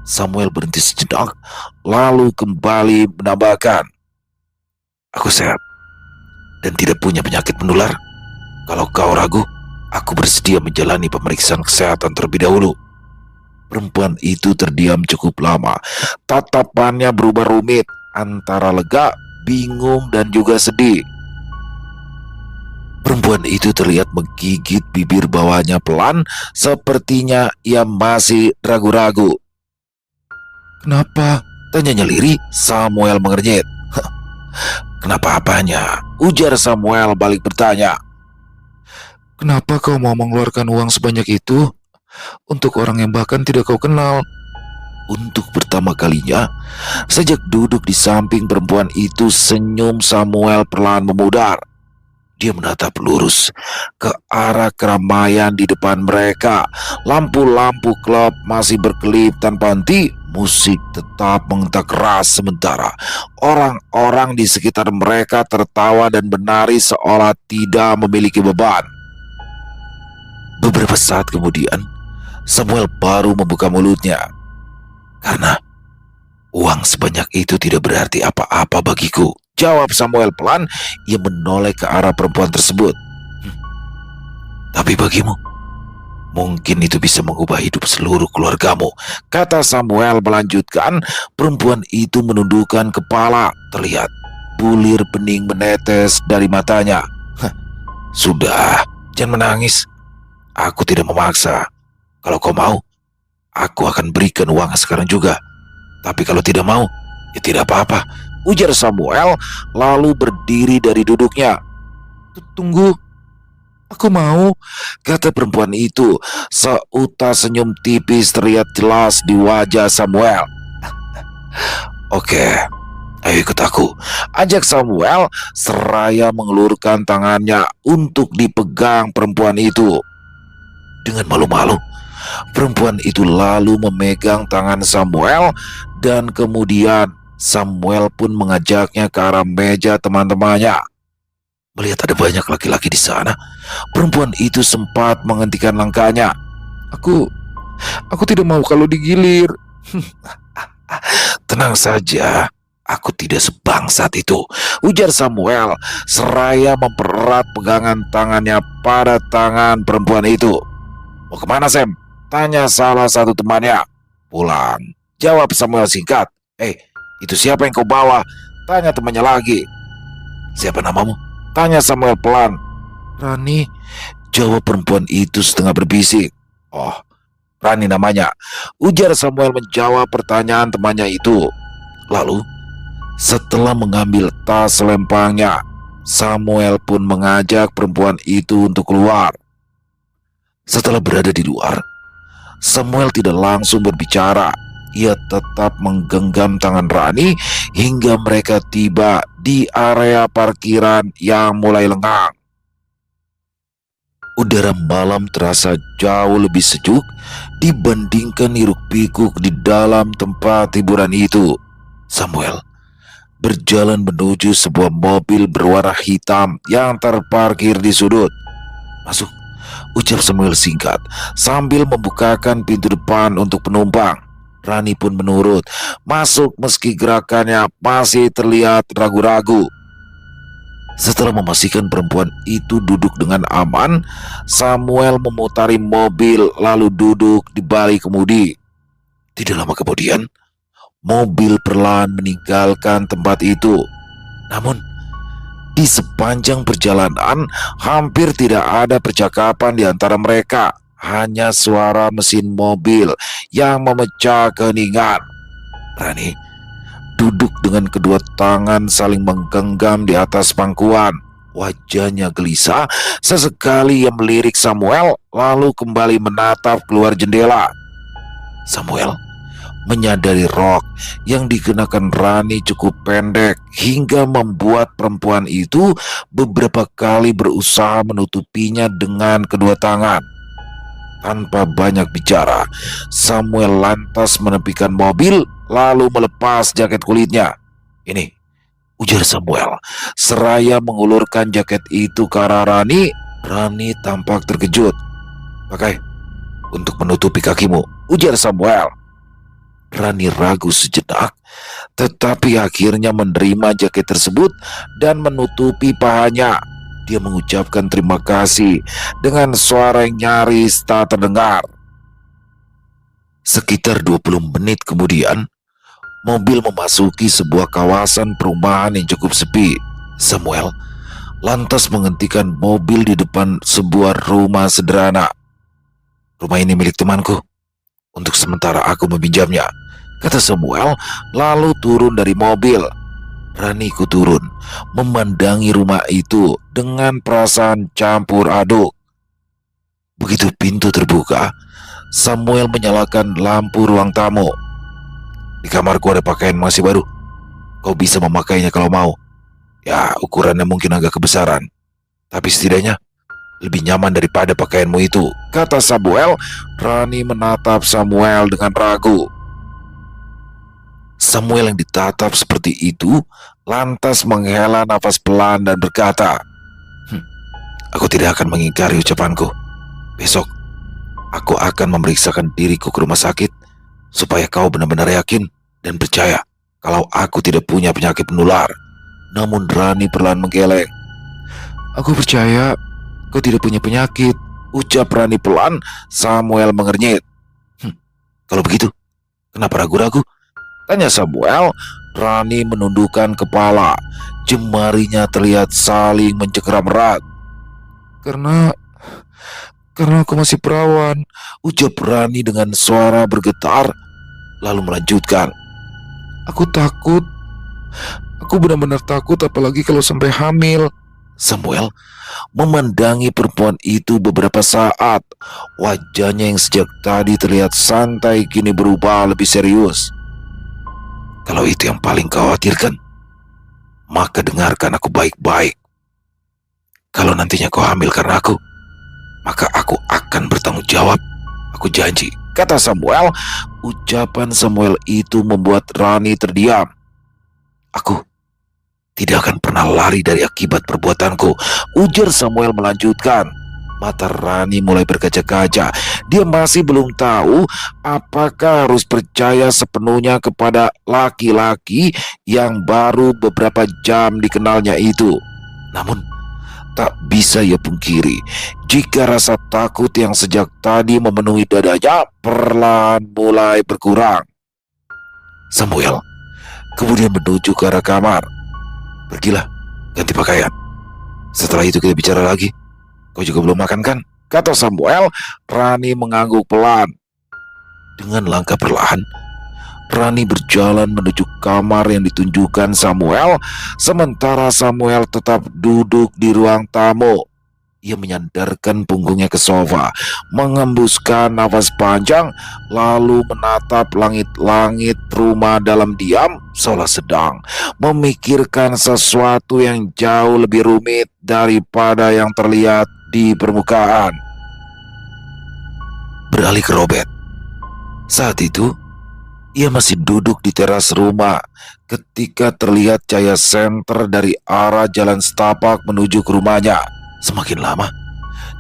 Speaker 1: Samuel berhenti sejenak, lalu kembali menambahkan, "Aku sehat dan tidak punya penyakit menular. Kalau kau ragu, aku bersedia menjalani pemeriksaan kesehatan terlebih dahulu." Perempuan itu terdiam cukup lama. Tatapannya berubah rumit, antara lega, bingung, dan juga sedih. Perempuan itu terlihat menggigit bibir bawahnya pelan, sepertinya ia masih ragu-ragu. "Kenapa?" tanyanya lirih. Samuel mengernyit. "Kenapa apanya?" ujar Samuel balik bertanya. "Kenapa kau mau mengeluarkan uang sebanyak itu untuk orang yang bahkan tidak kau kenal?" Untuk pertama kalinya, sejak duduk di samping perempuan itu, senyum Samuel perlahan memudar. Dia menatap lurus ke arah keramaian di depan mereka. Lampu-lampu klub masih berkelip tanpa henti. Musik tetap mengentak keras, sementara orang-orang di sekitar mereka tertawa dan menari seolah tidak memiliki beban. Beberapa saat kemudian, Samuel baru membuka mulutnya. "Karena uang sebanyak itu tidak berarti apa-apa bagiku," jawab Samuel pelan. Ia menoleh ke arah perempuan tersebut. "Tapi bagimu, mungkin itu bisa mengubah hidup seluruh keluargamu," kata Samuel melanjutkan. Perempuan itu menundukkan kepala. Terlihat bulir bening menetes dari matanya. "Sudah, jangan menangis. Aku tidak memaksa. Kalau kau mau, aku akan berikan uang sekarang juga. Tapi kalau tidak mau, ya tidak apa-apa," ujar Samuel, lalu berdiri dari duduknya. "Tunggu, aku mau," kata perempuan itu. Seutas senyum tipis terlihat jelas di wajah Samuel. "Oke, ayo ikut aku," ajak Samuel seraya mengelurkan tangannya untuk dipegang perempuan itu. Dengan malu-malu, perempuan itu lalu memegang tangan Samuel, dan kemudian Samuel pun mengajaknya ke arah meja teman-temannya. Melihat ada banyak laki-laki di sana, perempuan itu sempat menghentikan langkahnya. Aku tidak mau kalau digilir." "Tenang saja, aku tidak sebangsat itu," ujar Samuel seraya mempererat pegangan tangannya pada tangan perempuan itu. "Mau kemana, Sam?" tanya salah satu temannya. "Pulang," jawab Samuel singkat. Itu siapa yang kau bawa?" tanya temannya lagi. "Siapa namamu?" tanya Samuel pelan. "Rani," jawab perempuan itu setengah berbisik. "Oh, Rani namanya," ujar Samuel menjawab pertanyaan temannya itu. Lalu, setelah mengambil tas selempangnya, Samuel pun mengajak perempuan itu untuk keluar. Setelah berada di luar, Samuel tidak langsung berbicara. Ia tetap menggenggam tangan Rani hingga mereka tiba di area parkiran yang mulai lengang. Udara malam terasa jauh lebih sejuk dibandingkan hiruk-pikuk di dalam tempat hiburan itu. Samuel berjalan menuju sebuah mobil berwarna hitam yang terparkir di sudut. "Masuk," ucap Samuel singkat sambil membukakan pintu depan untuk penumpang. Rani pun menurut masuk meski gerakannya masih terlihat ragu-ragu. Setelah memastikan perempuan itu duduk dengan aman, Samuel memutari mobil lalu duduk di balik kemudi. Tidak lama kemudian, mobil perlahan meninggalkan tempat itu. Namun, di sepanjang perjalanan, hampir tidak ada percakapan di antara mereka. Hanya suara mesin mobil yang memecah keheningan. Rani duduk dengan kedua tangan saling menggenggam di atas pangkuan. Wajahnya gelisah, sesekali ia melirik Samuel, lalu kembali menatap keluar jendela. Samuel menyadari rok yang dikenakan Rani cukup pendek hingga membuat perempuan itu beberapa kali berusaha menutupinya dengan kedua tangan. Tanpa banyak bicara, Samuel lantas menepikan mobil lalu melepas jaket kulitnya. "Ini," ujar Samuel, seraya mengulurkan jaket itu ke arah Rani. Rani tampak terkejut. "Pakai untuk menutupi kakimu," ujar Samuel. Rani ragu sejenak, tetapi akhirnya menerima jaket tersebut dan menutupi pahanya. Dia mengucapkan terima kasih dengan suara yang nyaris tak terdengar. Sekitar 20 menit kemudian, mobil memasuki sebuah kawasan perumahan yang cukup sepi. Samuel lantas menghentikan mobil di depan sebuah rumah sederhana. "Rumah ini milik temanku. Untuk sementara aku meminjamnya," kata Samuel lalu turun dari mobil. Rani ikut turun, memandangi rumah itu dengan perasaan campur aduk. Begitu pintu terbuka, Samuel menyalakan lampu ruang tamu. "Di kamarku ada pakaian masih baru. Kau bisa memakainya kalau mau. Ya, ukurannya mungkin agak kebesaran, tapi setidaknya lebih nyaman daripada pakaianmu itu," kata Samuel. Rani menatap Samuel dengan ragu. Samuel yang ditatap seperti itu lantas menghela nafas pelan dan berkata, "Aku tidak akan mengingkari ucapanku. Besok aku akan memeriksakan diriku ke rumah sakit supaya kau benar-benar yakin dan percaya kalau aku tidak punya penyakit menular." Namun Rani perlahan menggeleng. "Aku percaya kau tidak punya penyakit," ucap Rani pelan. Samuel mengernyit. "Kalau begitu, kenapa ragu-ragu?" tanya Samuel. Rani menundukkan kepala. Jemarinya terlihat saling mencengkeram erat. Karena aku masih perawan," ucap Rani dengan suara bergetar. Lalu melanjutkan, "Aku takut. Aku benar-benar takut, apalagi kalau sampai hamil." Samuel memandangi perempuan itu beberapa saat. Wajahnya yang sejak tadi terlihat santai kini berubah lebih serius. "Kalau itu yang paling kau khawatirkan, maka dengarkan aku baik-baik. Kalau nantinya kau hamil karena aku, maka aku akan bertanggung jawab. Aku janji," kata Samuel. Ucapan Samuel itu membuat Rani terdiam. "Aku tidak akan pernah lari dari akibat perbuatanku," ujar Samuel melanjutkan. Mata Rani mulai berkaca-kaca. Dia masih belum tahu apakah harus percaya sepenuhnya kepada laki-laki yang baru beberapa jam dikenalnya itu. Namun, tak bisa ia pungkiri jika rasa takut yang sejak tadi memenuhi dadanya perlahan mulai berkurang. Samuel kemudian menuju ke arah kamar. "Pergilah, ganti pakaian. Setelah itu kita bicara lagi. Kau juga belum makan kan?" kata Samuel. Rani mengangguk pelan. Dengan langkah perlahan, Rani berjalan menuju kamar yang ditunjukkan Samuel, sementara Samuel tetap duduk di ruang tamu. Ia menyandarkan punggungnya ke sofa, mengembuskan nafas panjang, lalu menatap langit-langit rumah dalam diam, seolah sedang memikirkan sesuatu yang jauh lebih rumit daripada yang terlihat di permukaan. Beralih ke Robert. Saat itu, ia masih duduk di teras rumah ketika terlihat cahaya senter dari arah jalan setapak menuju ke rumahnya. Semakin lama,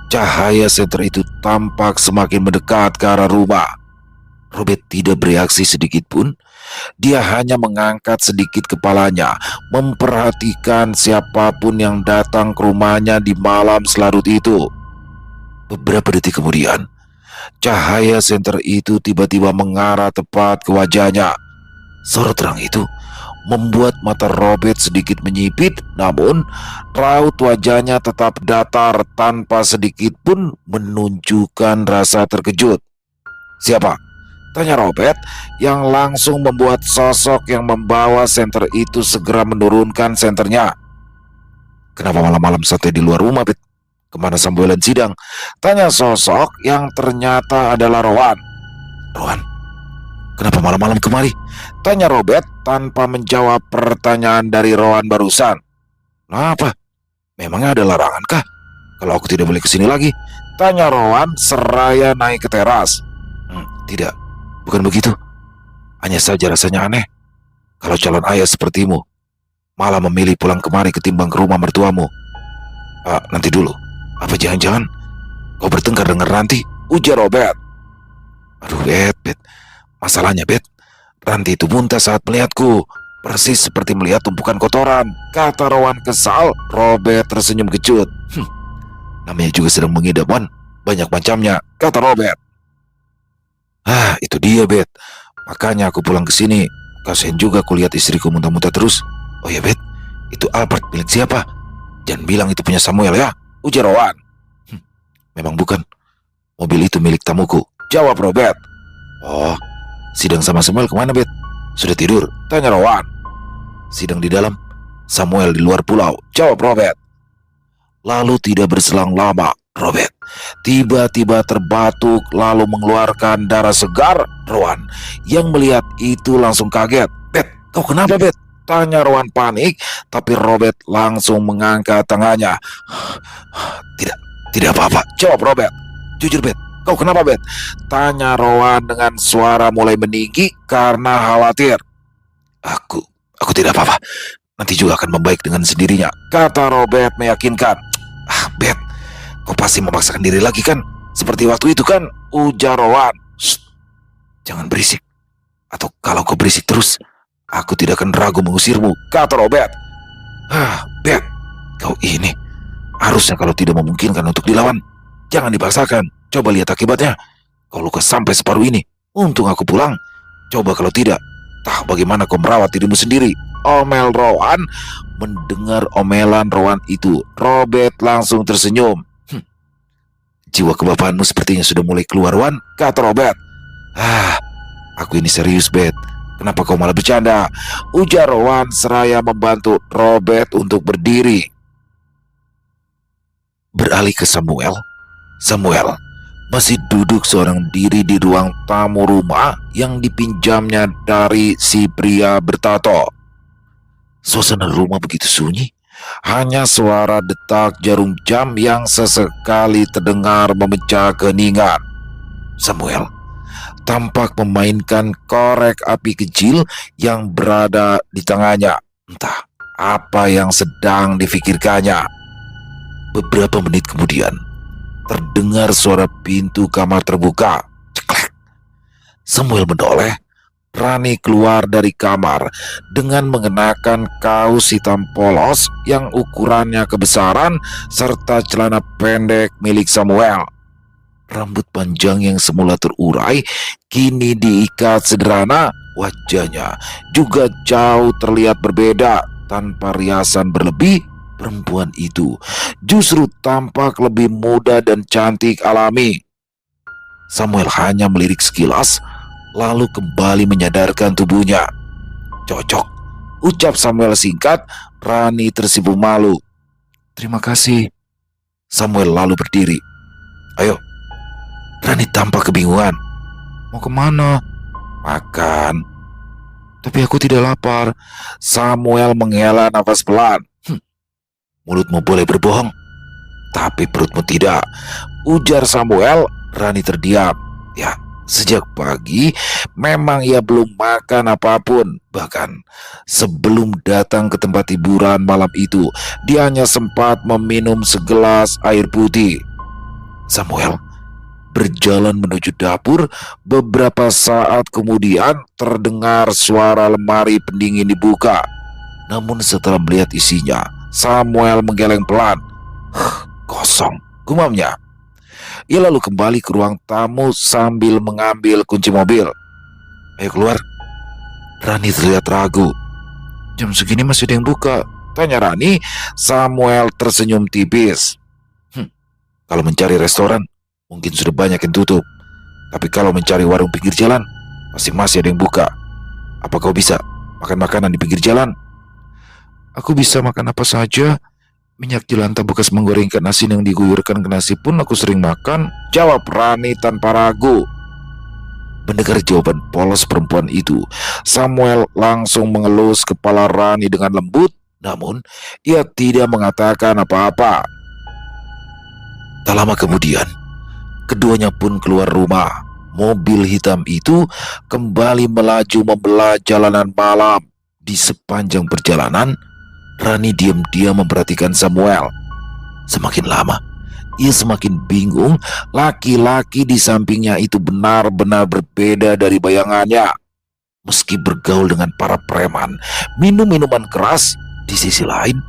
Speaker 1: cahaya senter itu tampak semakin mendekat ke arah rumah. Robert tidak bereaksi sedikit pun. Dia hanya mengangkat sedikit kepalanya, memperhatikan siapapun yang datang ke rumahnya di malam selarut itu. Beberapa detik kemudian, cahaya senter itu tiba-tiba mengarah tepat ke wajahnya. Sorot terang itu membuat mata Robert sedikit menyipit, namun raut wajahnya tetap datar tanpa sedikit pun menunjukkan rasa terkejut. "Siapa?" tanya Robert, yang langsung membuat sosok yang membawa senter itu segera menurunkan senternya. "Kenapa malam-malam santai di luar rumah, Bet? Kemana sambulan sidang?" tanya sosok yang ternyata adalah Rowan. "Rowan, kenapa malam-malam kemari?" tanya Robert tanpa menjawab pertanyaan dari Rowan barusan. "Apa? Memangnya ada larangan kah kalau aku tidak boleh kesini lagi?" Tanya Rowan seraya naik ke teras. Tidak, bukan begitu. Hanya saja rasanya aneh kalau calon ayah sepertimu malah memilih pulang kemari ketimbang ke rumah mertuamu. Nanti dulu, apa jangan-jangan kau bertengkar dengan Ranti? Ujar Robert. Aduh, Bet. Masalahnya, Bet, Ranti itu muntah saat melihatku. Persis seperti melihat tumpukan kotoran, kata Rowan kesal. Robert tersenyum kecut. Namanya juga sedang mengidap, Wan. Banyak macamnya, kata Robert. Itu dia, Bet. Makanya aku pulang ke sini. Kasian juga kulihat istriku muntah-muntah terus. Oh ya, Bet, itu Albert milik siapa? Jangan bilang itu punya Samuel ya, ujar Rowan. Memang bukan. Mobil itu milik tamuku, jawab Robert. Oh, sidang sama Samuel kemana, Bet? Sudah tidur? Tanya Rowan. Sidang di dalam, Samuel di luar pulau, jawab Robert. Lalu tidak berselang lama, Robert tiba-tiba terbatuk lalu mengeluarkan darah segar. Rowan yang melihat itu langsung kaget. Bet, kau kenapa, Bet? Tanya Rowan panik, tapi Robert langsung mengangkat tangannya. Tidak apa-apa, jawab Robert. Jujur, Bet, kau kenapa, Bet? Tanya Rowan dengan suara mulai meninggi karena khawatir. Aku tidak apa-apa. Nanti juga akan membaik dengan sendirinya, kata Robert meyakinkan. Bet, kau pasti memaksakan diri lagi kan? Seperti waktu itu kan? Ujar Rowan. Jangan berisik. Atau kalau kau berisik terus, aku tidak akan ragu mengusirmu, kata Robert. Bet, kau ini harusnya kalau tidak memungkinkan untuk dilawan, jangan dipaksakan. Coba lihat akibatnya. Kau luka sampai separuh ini. Untung aku pulang. Coba kalau tidak, bagaimana kau merawat dirimu sendiri? Omel Rowan. Mendengar omelan Rowan itu, Robert langsung tersenyum. Jiwa kebapaanmu sepertinya sudah mulai keluar, Wan, kata Robert. Aku ini serius, Bet. Kenapa kau malah bercanda? Ujar Rowan seraya membantu Robert untuk berdiri. Beralih ke Samuel. Samuel masih duduk seorang diri di ruang tamu rumah yang dipinjamnya dari si pria bertato. Suasana rumah begitu sunyi. Hanya suara detak jarum jam yang sesekali terdengar memecah keheningan. Samuel tampak memainkan korek api kecil yang berada di tangannya. Entah apa yang sedang difikirkannya. Beberapa menit kemudian, terdengar suara pintu kamar terbuka. Ceklek. Samuel menoleh. Rani keluar dari kamar dengan mengenakan kaos hitam polos yang ukurannya kebesaran serta celana pendek milik Samuel. Rambut panjang yang semula terurai kini diikat sederhana. Wajahnya juga jauh terlihat berbeda. Tanpa riasan berlebih, perempuan itu justru tampak lebih muda dan cantik alami. Samuel hanya melirik sekilas, lalu kembali menyadarkan tubuhnya. Cocok, ucap Samuel singkat. Rani tersipu malu. Terima kasih. Samuel lalu berdiri. Ayo. Rani tampak kebingungan. Mau kemana? Makan. Tapi aku tidak lapar. Samuel menghela nafas pelan. Mulutmu boleh berbohong, tapi perutmu tidak, ujar Samuel. Rani terdiam. Ya, sejak pagi memang ia belum makan apapun. Bahkan sebelum datang ke tempat hiburan malam itu, dia hanya sempat meminum segelas air putih. Samuel berjalan menuju dapur. Beberapa saat kemudian terdengar suara lemari pendingin dibuka. Namun setelah melihat isinya, Samuel menggeleng pelan. Kosong, gumamnya. Ia lalu kembali ke ruang tamu sambil mengambil kunci mobil. Ayo keluar. Rani terlihat ragu. Jam segini masih ada yang buka, tanya Rani. Samuel tersenyum tipis. Kalau mencari restoran, mungkin sudah banyak yang tutup. Tapi kalau mencari warung pinggir jalan, pasti masih ada yang buka. Apa kau bisa makan makanan di pinggir jalan? Aku bisa makan apa saja. Minyak jelantah bekas menggorengkan asin yang diguyurkan ke nasi pun aku sering makan, jawab Rani tanpa ragu. Mendengar jawaban polos perempuan itu, Samuel langsung mengelus kepala Rani dengan lembut. Namun ia tidak mengatakan apa-apa. Tak lama kemudian, Keduanya pun keluar rumah. Mobil hitam itu kembali melaju membelah jalanan malam. Di sepanjang perjalanan, Rani diam-diam memperhatikan Samuel. Semakin lama, ia semakin bingung. Laki-laki di sampingnya itu benar-benar berbeda dari bayangannya. Meski bergaul dengan para preman, minum minuman keras, di sisi lain,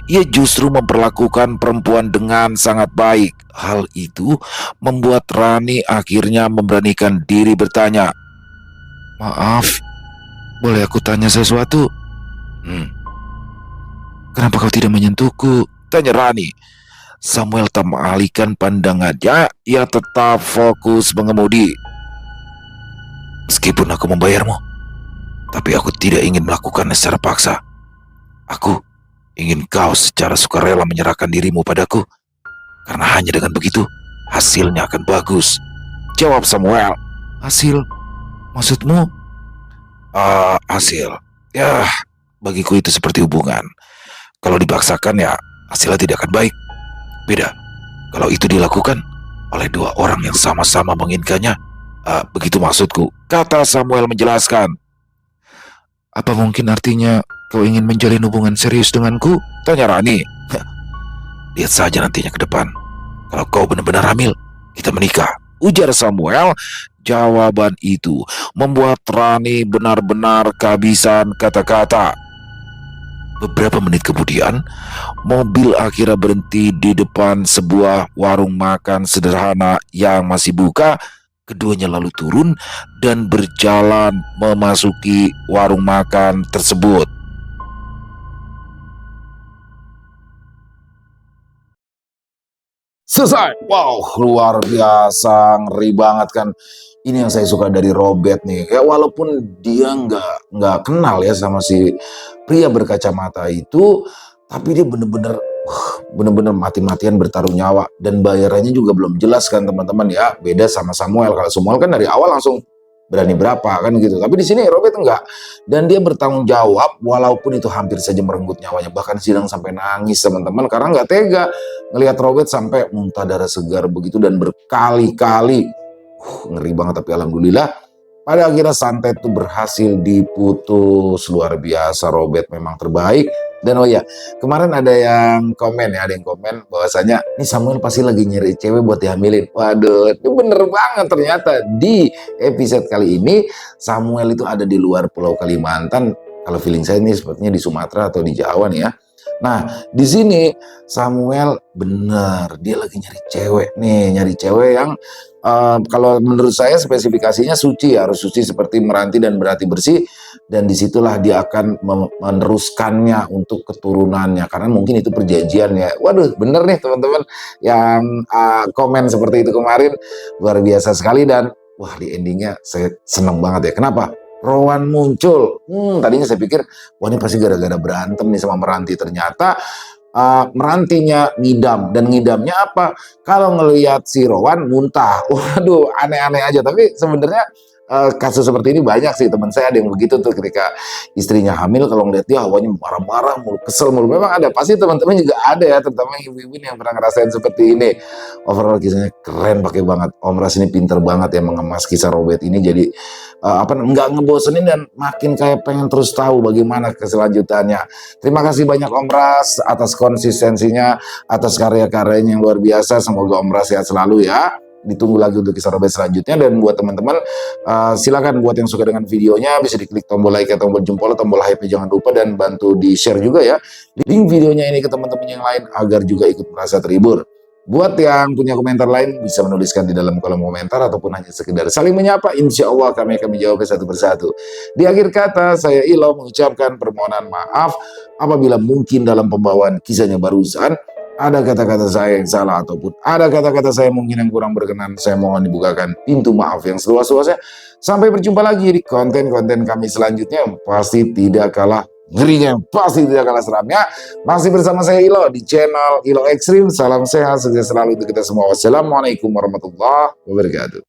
Speaker 1: ia justru memperlakukan perempuan dengan sangat baik. Hal itu membuat Rani akhirnya memberanikan diri bertanya, "Maaf, boleh aku tanya sesuatu?" "Hmm, kenapa kau tidak menyentuhku?" tanya Rani. Samuel tak mengalihkan pandangannya, ia tetap fokus mengemudi. "Meskipun aku membayarmu, tapi aku tidak ingin melakukannya secara paksa. Aku ingin kau secara sukarela menyerahkan dirimu padaku, karena hanya dengan begitu hasilnya akan bagus," jawab Samuel. "Hasil? Maksudmu?" Hasil. Ya, bagiku itu seperti hubungan. Kalau dipaksakan ya hasilnya tidak akan baik. Beda kalau itu dilakukan oleh dua orang yang sama-sama menginginkannya. Begitu maksudku, kata Samuel menjelaskan. "Apa mungkin artinya kau ingin menjalin hubungan serius denganku?" tanya Rani. "Lihat saja nantinya ke depan. Kalau kau benar-benar hamil, kita menikah," ujar Samuel. Jawaban itu membuat Rani benar-benar kehabisan kata-kata. Beberapa menit kemudian, mobil akhirnya berhenti di depan sebuah warung makan sederhana yang masih buka. Keduanya lalu turun dan berjalan memasuki warung makan tersebut. Selesai. Wow, luar biasa, ngeri banget kan. Ini yang saya suka dari Robert nih. Kayak walaupun dia nggak kenal ya sama si pria berkacamata itu, tapi dia bener-bener mati-matian bertaruh nyawa, dan bayarannya juga belum jelas kan teman-teman ya. Beda sama Samuel. Kalau Samuel kan dari awal langsung berani berapa kan gitu. Tapi di sini Robert enggak. Dan dia bertanggung jawab walaupun itu hampir saja merenggut nyawanya. Bahkan Sidang sampai nangis teman-teman karena nggak tega ngelihat Robert sampai muntah darah segar begitu dan berkali-kali. Ngeri banget, tapi alhamdulillah pada akhirnya santet itu berhasil diputus. Luar biasa, Robert memang terbaik. Dan oh ya, kemarin ada yang komen bahwasanya ini Samuel pasti lagi nyari cewek buat dihamilin. Waduh, itu bener banget ternyata. Di episode kali ini Samuel itu ada di luar Pulau Kalimantan. Kalau feeling saya ini sepertinya di Sumatera atau di Jawa nih ya. Nah, di sini Samuel bener dia lagi nyari cewek nih, nyari cewek yang kalau menurut saya spesifikasinya suci, harus suci seperti meranti dan berhati bersih, dan disitulah dia akan meneruskannya untuk keturunannya, karena mungkin itu perjanjian ya. Waduh, bener nih teman-teman yang komen seperti itu kemarin, luar biasa sekali. Dan wah, di endingnya saya seneng banget ya. Kenapa? Rowan muncul. Tadinya saya pikir, wah ini pasti gara-gara berantem nih sama Meranti. Ternyata Merantinya ngidam, dan ngidamnya apa? Kalau ngelihat si Rowan muntah. Waduh, aneh-aneh aja. Tapi sebenarnya kasus seperti ini banyak sih, teman saya ada yang begitu tuh, ketika istrinya hamil kalau ngeliat dia hawanya marah-marah mulu, kesel mulu. Memang ada, pasti teman-teman juga ada ya, terutama ibu-ibu yang pernah ngerasain seperti ini. Overall kisahnya keren, pakai banget. Om Ras ini pinter banget ya mengemas kisah Robert ini jadi nggak ngebosenin dan makin kayak pengen terus tahu bagaimana keselanjutannya. Terima kasih banyak Om Ras atas konsistensinya, atas karya-karyanya yang luar biasa. Semoga Om Ras sehat selalu ya. Ditunggu lagi untuk kisah Robert selanjutnya. Dan buat teman-teman, silakan buat yang suka dengan videonya bisa diklik tombol like, tombol jempol, tombol hype, jangan lupa, dan bantu di share juga ya link videonya ini ke teman-teman yang lain agar juga ikut merasa terhibur. Buat yang punya komentar lain bisa menuliskan di dalam kolom komentar ataupun hanya sekedar saling menyapa. Insya Allah kami akan menjawabnya satu persatu. Di akhir kata, saya Ilo mengucapkan permohonan maaf apabila mungkin dalam pembawaan kisahnya barusan ada kata-kata saya yang salah ataupun ada kata-kata saya mungkin yang kurang berkenan. Saya mohon dibukakan pintu maaf yang seluas-luasnya. Sampai berjumpa lagi di konten-konten kami selanjutnya yang pasti tidak kalah ngerinya, pasti tidak kalah seramnya. Masih bersama saya Ilo di channel Ilo Ekstrim. Salam sehat, sukses selalu untuk kita semua. Wassalamualaikum warahmatullahi wabarakatuh.